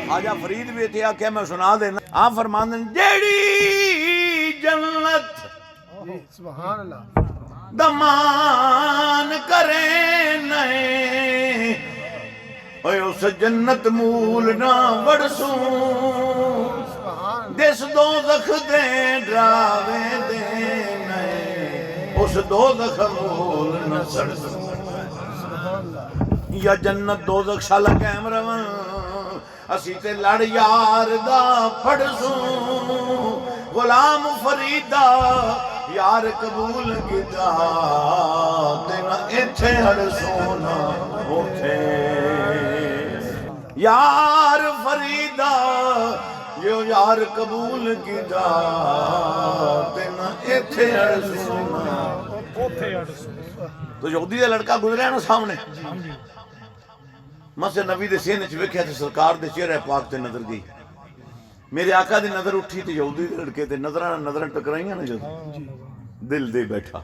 आजा फरीद भी इतने आख्या मैं सुना देना। आप फरमाते जेड़ी जन्नत सुभान अल्लाह दमान करे नए ओए उस जन्नत मूल ना वड़सू दिस दोज़ख दे डरावे दे नए उस दोज़ख मूल न सड़सू या जन्नत दोज़ख शाला कैम रवन असी ते लड़ यार दा फड़सू गुलाम फरीदा यार कबूल किता तेना इथे हर सोना उठे यार फरीदा यो यार कबूल किता तेना इथे हर सोना उठे। तो यहूदी दा लड़का गुजरिया ना सामने मसे नबी दे सीने च वेख्या ते सरकार दे चेहरे पाक ते नजर गई। मेरे आका दी नजर उठी तो यहूदी दे लड़के ते नजर टकराइयां ना जो दिल दे बैठा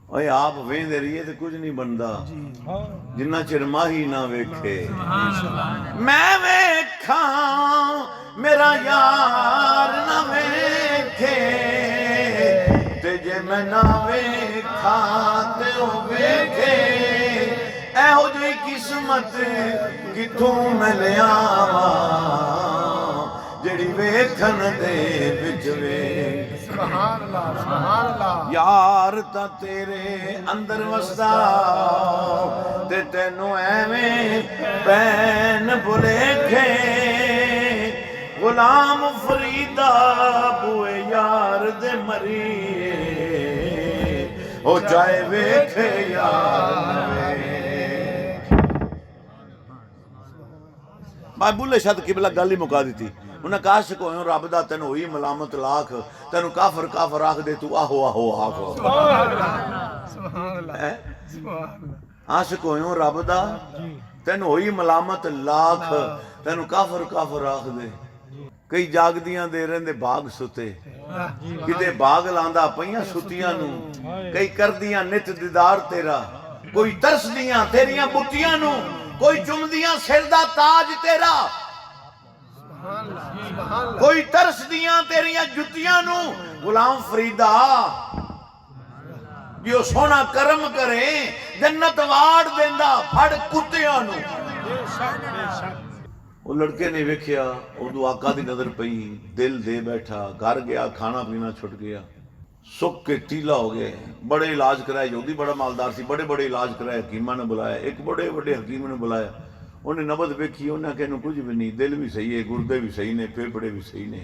ओए आप वेंदे रहिए ते कुछ नहीं बनदा जिन्ना चिर माही ना वेखे मैं वेखा मेरा यार ना वेखे ते जे मैं ना वेखा ते ओ वेखे एहो जी किस्मत किथों मैं ले आवा जेड़ी वेखन दे विच वे सुभान अल्लाह यार ता तेरे अंदर वसदा ते तैनू एवें पैन भुलेखे गुलाम फरीदा बुए यार दे मरीए ओ जाए वेखे यार बुले शद किबला गल ही मुका दी। उन्हें कहा सको रब दा तेन हुई मलामत लाख तेन काफर काफर आख दे तू आहो आहो आखो आशिक होयो रब दा तेन हुई मलामत लाख तेन काफर काफर आख दे। कई जागदियां दे रहिंदे बाग सुते किते बाग लांदा पईयां सुतियां नू कई करदियां नित दीदार तेरा कोई तरसदियां तेरियां बुट्टियां नू कोई चुमदियां सिर दा ताज तेरा कोई तरसदियां तेरियां जुतियां नू गुलाम फरीदा जो सोना कर्म करे जन्नत वाड़ देंदा फड़ कुत्तियां नू। वो लड़के ने वेख्या उदू आका दी नजर पई दिल दे बैठा घर गया खाना पीना छुट गया सुख के टीला हो गए। बड़े इलाज कराए यहूदी बड़ा मालदार सी बड़े बड़े इलाज कराए हकीमा ने बुलाया एक बड़े बड़े हकीम ने बुलाया उन्हें नबज वेखी उन्हें आख्या कुछ भी नहीं दिल भी सही है गुर्दे भी सही ने फेफड़े भी सही ने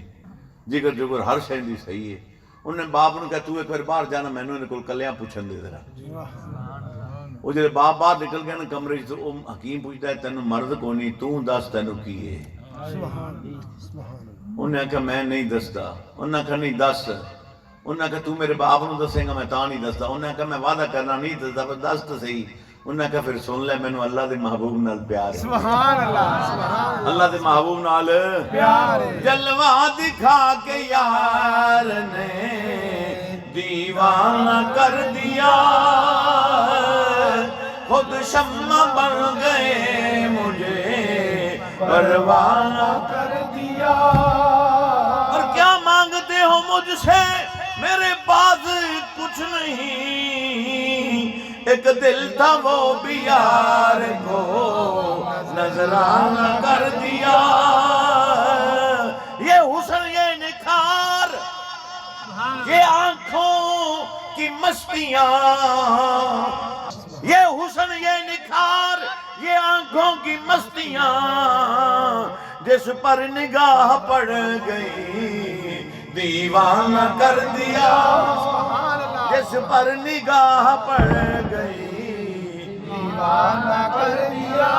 जिगर जुगर हर शय दी सही है। उन्हें बाप ने कहा तू एक बार बाहर जाना मैनू इन्हें कोल कलियां पुछन दे जरा। वो जो बाप बाहर निकल गया ना कमरे तो हकीम पूछता है तेन मर्द को नहीं तू दस तेन की है। उन्हें आख्या मैं नहीं दसदा। उन्हें आख्या नहीं दस। उन्हें आख्या तू मेरे बाप को दसेगा मैं ता नहीं दसदा। उन्हें आख्या मैं वादा करना नहीं दसदा पर दस तो सही। उन्हें आख्या फिर सुन ले मैनू अल्लाह दे महबूब नाल प्यार है। सुभान अल्लाह अल्लाह दे महबूब नाल प्यार है। जलवा दिखा के यार ने दीवाना कर दिया खुद शम्मा बन गए मुझे परवाना कर दिया। और क्या मांगते हो मुझसे मेरे पास कुछ नहीं एक दिल था वो भी यार को नजराना कर दिया। ये हुस्न ये निखार ये आंखों की मस्तियां ये हुस्न ये निखार ये आंखों की मस्तियां जिस पर निगाह पड़ गई दीवाना कर दिया। जिस पर निगाह पड़ गई दीवाना कर दिया।